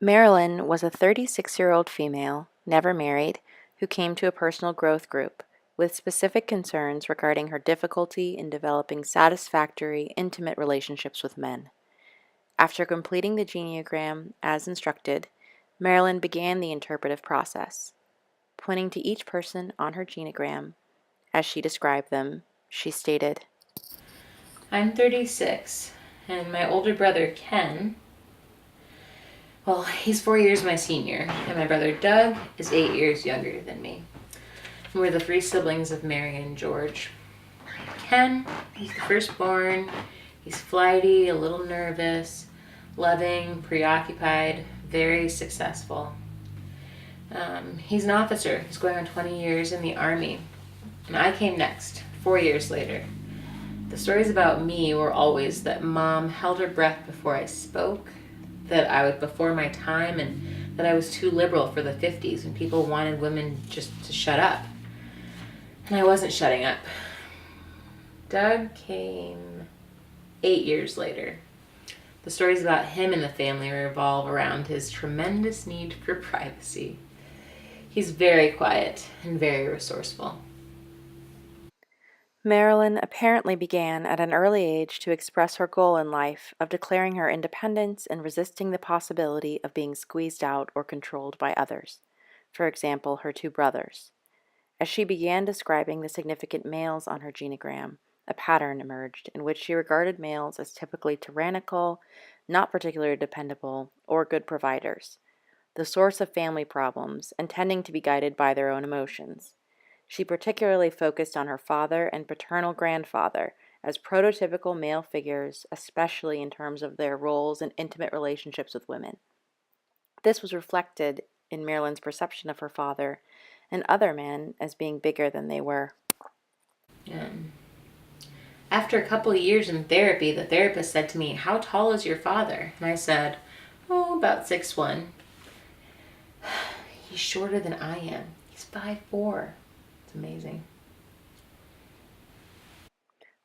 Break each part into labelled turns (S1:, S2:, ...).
S1: Marilyn was a 36-year-old female, never married, who came to a personal growth group with specific concerns regarding her difficulty in developing satisfactory, intimate relationships with men. After completing the Genogram as instructed, Marilyn began the interpretive process. Pointing to each person on her genogram, as she described them, she stated,
S2: I'm 36, and my older brother Ken, well, he's 4 years my senior, and my brother Doug is 8 years younger than me. And we're the three siblings of Mary and George. Ken, he's the firstborn. He's flighty, a little nervous, loving, preoccupied, very successful. He's an officer. He's going on 20 years in the Army. And I came next, 4 years later. The stories about me were always that Mom held her breath before I spoke, that I was before my time, and that I was too liberal for the 50s when people wanted women just to shut up. And I wasn't shutting up. Doug came 8 years later. The stories about him and the family revolve around his tremendous need for privacy. He's very quiet and very resourceful.
S1: Marilyn apparently began at an early age to express her goal in life of declaring her independence and resisting the possibility of being squeezed out or controlled by others, for example, her two brothers. As she began describing the significant males on her genogram, a pattern emerged in which she regarded males as typically tyrannical, not particularly dependable, or good providers, the source of family problems, and tending to be guided by their own emotions. She particularly focused on her father and paternal grandfather as prototypical male figures, especially in terms of their roles in intimate relationships with women. This was reflected in Marilyn's perception of her father and other men as being bigger than they were.
S2: After a couple of years in therapy, the therapist said to me, "How tall is your father?" And I said, "Oh, about 6'1". He's shorter than I am. He's 5'4". It's amazing.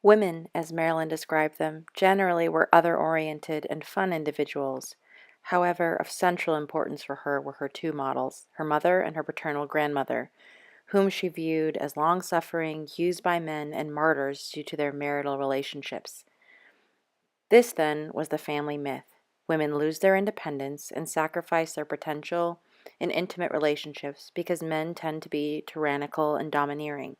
S1: Women, as Marilyn described them, generally were other-oriented and fun individuals. However, of central importance for her were her two models, her mother and her paternal grandmother, whom she viewed as long-suffering, used by men, and martyrs due to their marital relationships. This, then, was the family myth. Women lose their independence and sacrifice their potential in intimate relationships because men tend to be tyrannical and domineering.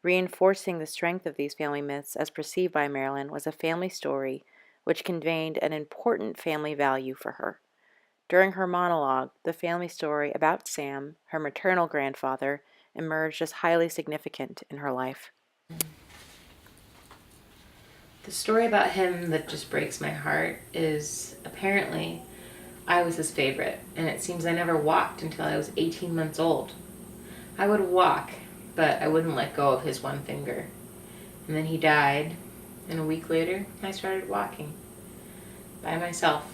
S1: Reinforcing the strength of these family myths as perceived by Marilyn was a family story which conveyed an important family value for her. During her monologue, the family story about Sam, her maternal grandfather, emerged as highly significant in her life.
S2: The story about him that just breaks my heart is apparently I was his favorite, and it seems I never walked until I was 18 months old. I would walk, but I wouldn't let go of his one finger. And then he died, and a week later, I started walking by myself.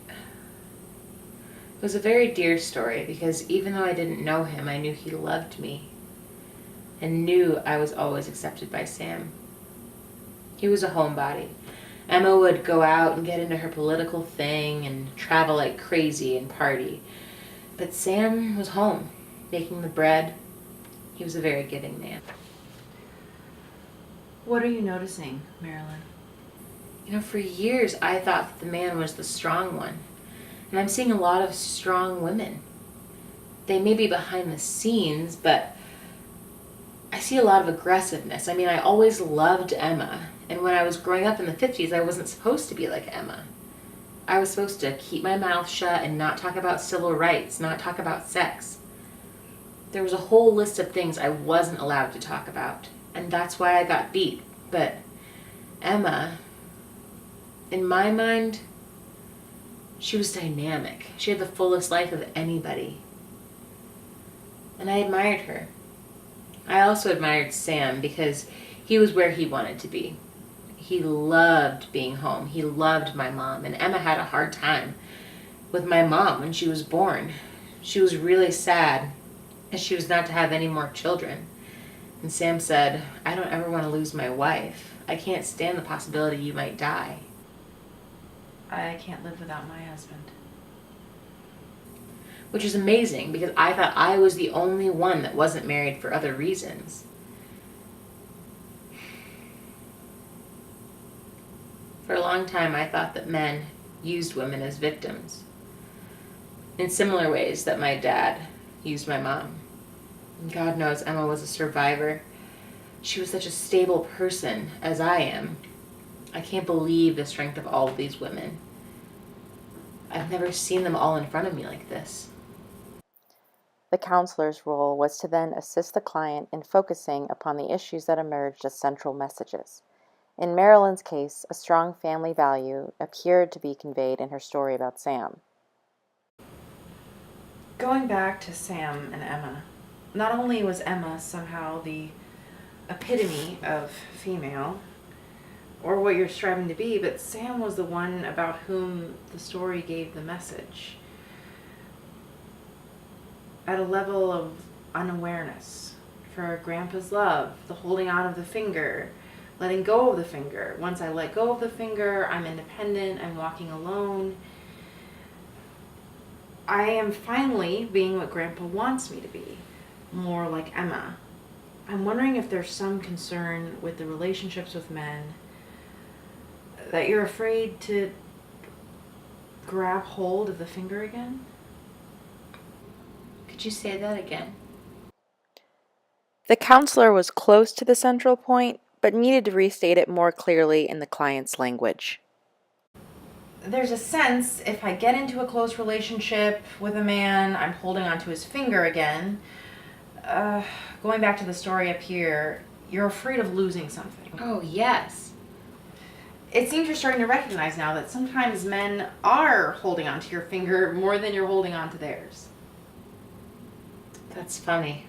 S2: It was a very dear story because even though I didn't know him, I knew he loved me and knew I was always accepted by Sam. He was a homebody. Emma would go out and get into her political thing and travel like crazy and party. But Sam was home, making the bread. He was a very giving man.
S1: What are you noticing, Marilyn?
S2: For years I thought that the man was the strong one. And I'm seeing a lot of strong women. They may be behind the scenes, but I see a lot of aggressiveness. I always loved Emma. And when I was growing up in the 50s, I wasn't supposed to be like Emma. I was supposed to keep my mouth shut and not talk about civil rights, not talk about sex. There was a whole list of things I wasn't allowed to talk about. And that's why I got beat. But Emma, in my mind, she was dynamic. She had the fullest life of anybody. And I admired her. I also admired Sam because he was where he wanted to be. He loved being home. He loved my mom. And Emma had a hard time with my mom when she was born. She was really sad and she was not to have any more children. And Sam said, "I don't ever want to lose my wife. I can't stand the possibility you might die."
S1: I can't live without my husband.
S2: Which is amazing because I thought I was the only one that wasn't married for other reasons. For a long time, I thought that men used women as victims in similar ways that my dad used my mom. And God knows Emma was a survivor. She was such a stable person, as I am. I can't believe the strength of all of these women. I've never seen them all in front of me like this.
S1: The counselor's role was to then assist the client in focusing upon the issues that emerged as central messages. In Marilyn's case, a strong family value appeared to be conveyed in her story about Sam. Going back to Sam and Emma, not only was Emma somehow the epitome of female, or what you're striving to be, but Sam was the one about whom the story gave the message. At a level of unawareness for Grandpa's love, the holding on of the finger, letting go of the finger. Once I let go of the finger, I'm independent, I'm walking alone. I am finally being what Grandpa wants me to be, more like Emma. I'm wondering if there's some concern with the relationships with men, that you're afraid to grab hold of the finger again?
S2: Could you say that again?
S1: The counselor was close to the central point, but needed to restate it more clearly in the client's language. There's a sense if I get into a close relationship with a man, I'm holding onto his finger again. Going back to the story up here, you're afraid of losing something.
S2: Oh, yes.
S1: It seems you're starting to recognize now that sometimes men are holding onto your finger more than you're holding onto theirs.
S2: That's funny.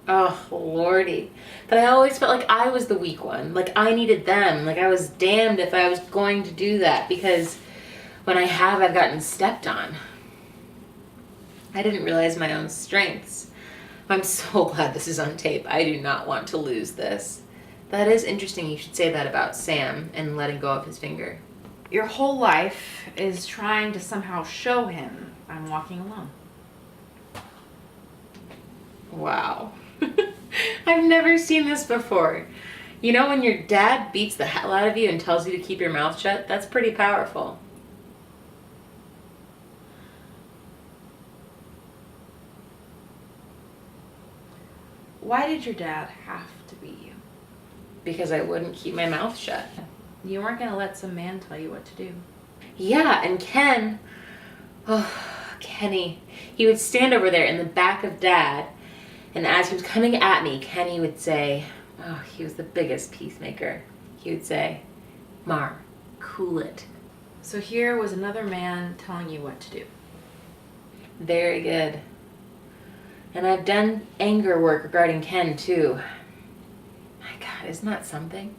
S2: Oh, Lordy. But I always felt like I was the weak one. Like I needed them. Like I was damned if I was going to do that because when I have, I've gotten stepped on. I didn't realize my own strengths. I'm so glad this is on tape. I do not want to lose this. That is interesting you should say that about Sam and letting go of his finger.
S1: Your whole life is trying to somehow show him I'm walking alone.
S2: Wow. I've never seen this before. You know when your dad beats the hell out of you and tells you to keep your mouth shut? That's pretty powerful.
S1: Why did your dad have to beat you?
S2: Because I wouldn't keep my mouth shut.
S1: You weren't going to let some man tell you what to do.
S2: Yeah, and Ken, oh, Kenny, he would stand over there in the back of Dad, and as he was coming at me, Kenny would say, oh, he was the biggest peacemaker. He would say, Mar, cool it.
S1: So here was another man telling you what to do.
S2: Very good. And I've done anger work regarding Ken, too. My God, isn't that something?